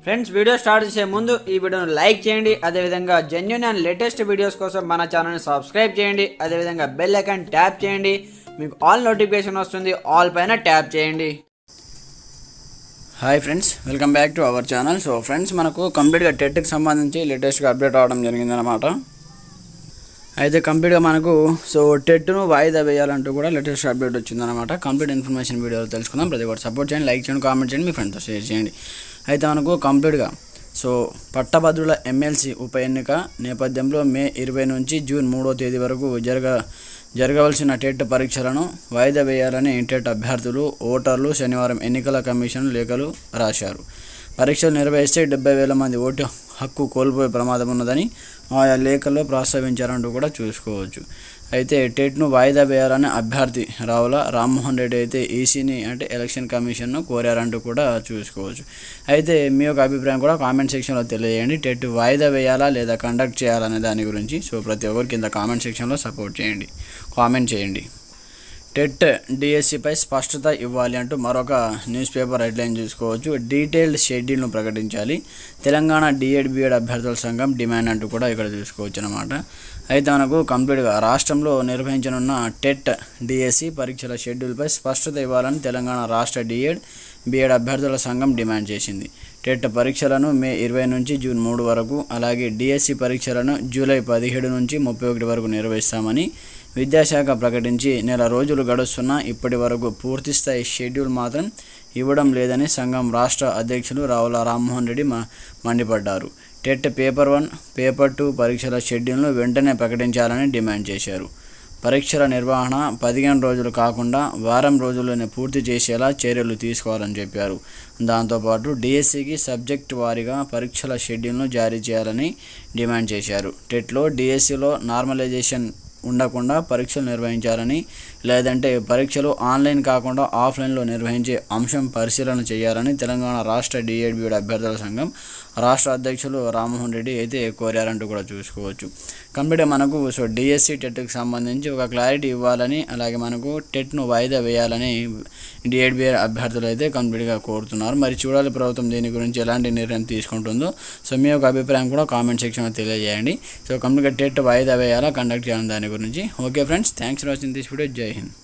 Friends, video start చేసే ముందు ఈ వీడియోను లైక్ చేయండి. అదేవిధంగా జెన్యూన్ అండ్ లేటెస్ట్ వీడియోస్ కోసం మన ఛానల్ని సబ్స్క్రైబ్ చేయండి. అదేవిధంగా బెల్ ఐకాన్ ట్యాప్ చేయండి. మీకు ఆల్ నోటిఫికేషన్ వస్తుంది. ఆల్ పైన ట్యాప్ చేయండి. Hi friends, welcome back to our channel. So friends, మనకు కంప్లీట్గా టెట్కి సంబంధించి లేటెస్ట్గా అప్డేట్ అవ్వడం జరిగిందనమాట. అయితే కంప్లీట్గా మనకు టెట్ను వాయిదా వేయాలంటూ కూడా లేటెస్ట్ అప్డేట్ వచ్చిందనమాట. కంప్లీట్ ఇన్ఫర్మేషన్ వీడియోలో తెలుసుకుందాం. ప్రతి ఒక్కటి సపోర్ట్ చేయండి, లైక్ చేయండి, కామెంట్ చేయండి, మీ ఫ్రెండ్తో షేర్ చేయండి. అయితే మనకు కంప్లీట్గా పట్టభద్రుల ఎమ్మెల్సీ ఉప ఎన్నిక నేపథ్యంలో మే 20 నుంచి జూన్ 3వ తేదీ వరకు జరగవలసిన టెట్ పరీక్షలను వాయిదా వేయాలని టెట్ అభ్యర్థులు, ఓటర్లు శనివారం ఎన్నికల కమిషన్ లేఖలు రాశారు. పరీక్షలు నిర్వహిస్తే 70,000 మంది ఓటు హక్కు కోల్పోయే ప్రమాదం ఉన్నదని ఆయా లేఖల్లో ప్రస్తావించారంటూ కూడా చూసుకోవచ్చు. అయితే టెట్ను వాయిదా వేయాలని అభ్యర్థి రావుల రామ్మోహన్ రెడ్డి అయితే ఈసీని ఎలక్షన్ కమిషన్ను కోరారంటూ కూడా చూసుకోవచ్చు. అయితే మీ యొక్క అభిప్రాయం కూడా కామెంట్ సెక్షన్లో తెలియజేయండి. టెట్ వాయిదా వేయాలా లేదా కండక్ట్ చేయాలనే దాని గురించి ప్రతి ఒక్కరికి కింద కామెంట్ సెక్షన్లో సపోర్ట్ చేయండి, కామెంట్ చేయండి. టెట్ డిఎస్సిపై స్పష్టత ఇవ్వాలి అంటూ మరొక న్యూస్ పేపర్ హెడ్లైన్ చూసుకోవచ్చు. డీటెయిల్డ్ షెడ్యూల్ను ప్రకటించాలి, తెలంగాణ డిఎడ్ బిఎడ్ అభ్యర్థుల సంఘం డిమాండ్ అంటూ కూడా ఇక్కడ చూసుకోవచ్చు అనమాట. అయితే మనకు కంప్లీట్గా రాష్ట్రంలో నిర్వహించనున్న టెట్ డిఎస్సి పరీక్షల షెడ్యూల్పై స్పష్టత ఇవ్వాలని తెలంగాణ రాష్ట్ర డిఎడ్ బిఎడ్ అభ్యర్థుల సంఘం డిమాండ్ చేసింది. టెట్ పరీక్షలను మే 20 నుంచి జూన్ 3 వరకు, అలాగే డిఎస్సి పరీక్షలను జూలై 17 నుంచి 31 వరకు నిర్వహిస్తామని విద్యాశాఖ ప్రకటించి నెల రోజులు గడుస్తున్నా ఇప్పటి వరకు పూర్తిస్థాయి షెడ్యూల్ మాత్రం ఇవ్వడం లేదని సంఘం రాష్ట్ర అధ్యక్షులు రావుల రామ్మోహన్ రెడ్డి మండిపడ్డారు. టెట్ పేపర్ 1, పేపర్ 2 పరీక్షల షెడ్యూల్ను వెంటనే ప్రకటించాలని డిమాండ్ చేశారు. పరీక్షల నిర్వహణ 15 రోజులు కాకుండా వారం రోజుల్లోనే పూర్తి చేసేలా చర్యలు తీసుకోవాలని చెప్పారు. దాంతోపాటు డిఎస్సికి సబ్జెక్ట్ వారీగా పరీక్షల షెడ్యూల్ను జారీ చేయాలని డిమాండ్ చేశారు. టెట్లో డిఎస్సిలో నార్మలైజేషన్ ఉండకుండా పరీక్షలు నిర్వహించాలని, లేదంటే పరీక్షలు ఆన్లైన్ కాకుండా ఆఫ్లైన్లో నిర్వహించే అంశం పరిశీలన చేయాలని తెలంగాణ రాష్ట్ర డిఎడ్ బిఎడ్ అభ్యర్థుల సంఘం రాష్ట్ర అధ్యక్షులు రామ్మోహన్ రెడ్డి అయితే కోరారంటూ కూడా చూసుకోవచ్చు. కంప్లీట్గా మనకు డిఎస్సి టెట్కి సంబంధించి ఒక క్లారిటీ ఇవ్వాలని, అలాగే మనకు టెట్ను వాయిదా వేయాలని డిఎడ్ బిఎడ్ అభ్యర్థులు అయితే కంప్లీట్గా కోరుతున్నారు. మరి చూడాలి ప్రభుత్వం దీని గురించి ఎలాంటి నిర్ణయం తీసుకుంటుందో. మీ యొక్క అభిప్రాయం కూడా కామెంట్ సెక్షన్లో తెలియజేయండి. కంప్లీట్గా టెట్ వాయిదా వేయాలా, కండక్ట్ చేయాలని దాని గురించి. Okay friends, thanks for watching this video. జై హింద్.